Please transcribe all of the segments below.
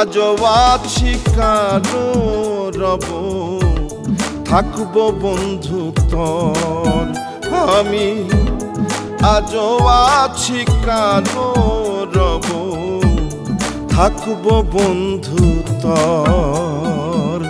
আজও আছি কারো রব থাকবো বন্ধু তোর আমি আজও আছি কারো রব থাকবো বন্ধু তোর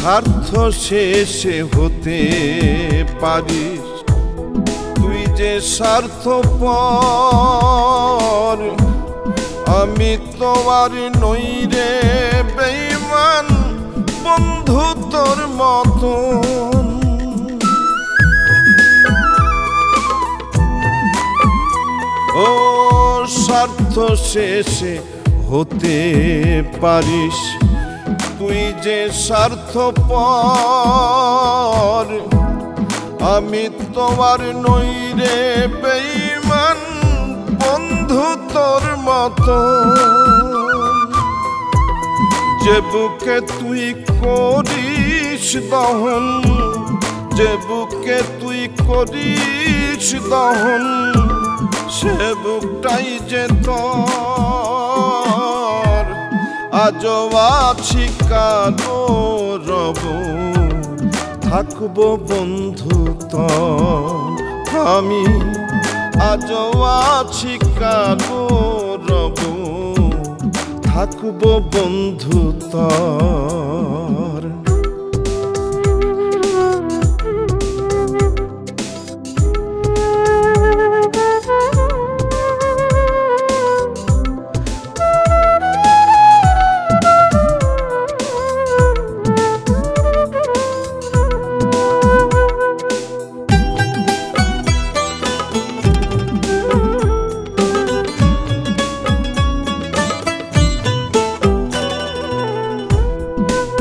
স্বার্থ শেষে হতে পারিস তুই যে স্বার্থপর আমি তো আর নই রে বেঈমান বন্ধু তোর মতন ও স্বার্থ শেষে হতে পারিস তুই যে স্বার্থপর আমি তোমার নই রে বেঈমান বন্ধু তোর মতো যে বুকে তুই করিস দহন যে বুকে তুই করিস দহন সে বুকটাই যে তোর আজও আছি কারো রব থাকবো বন্ধু তোর আমি আজও আছি কারো রব থাকবো বন্ধু তোর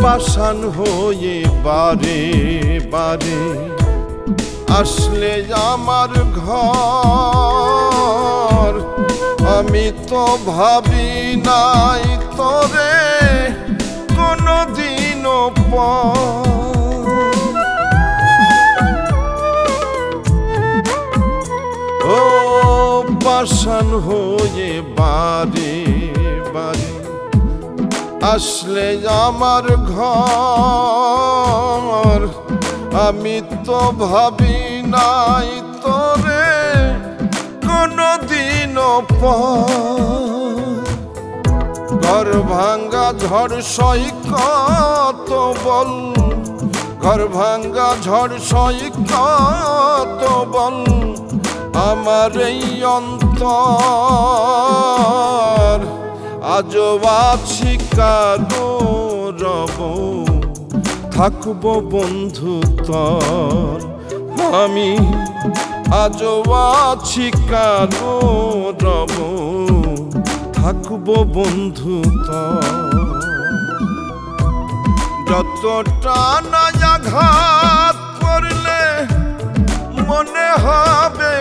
পাষাণ হয়ে বারে বারে আসলে আমার ঘর আমি তো ভাবি নাই তোরে কোনদিনও ও পাষাণ হয়ে বারে বারে আসলে আমার ঘর আমি তো ভাবি নাই তোরে কোনদিনও ঘর ভাঙ্গা ঝড় সই কত বল ঘর ভাঙ্গা ঝড় সই কত বল আমার এই অন্তর আজও আছি কারো রব থাকবো বন্ধু তোর আমি আজও আছি কারো রব থাকবো বন্ধু তোর যতটা না আঘাত করলে মনে হবে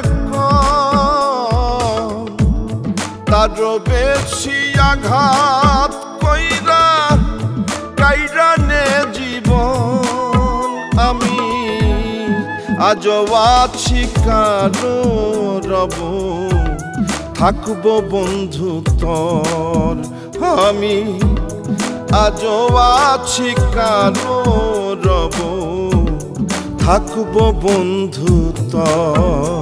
তারও বেশি আঘাত কইরা কাইরা নে জীবন আমি আজও আছি কারো রব থাকবো বন্ধু তোর আমি আজও আছি কারো রব থাকবো বন্ধু তোর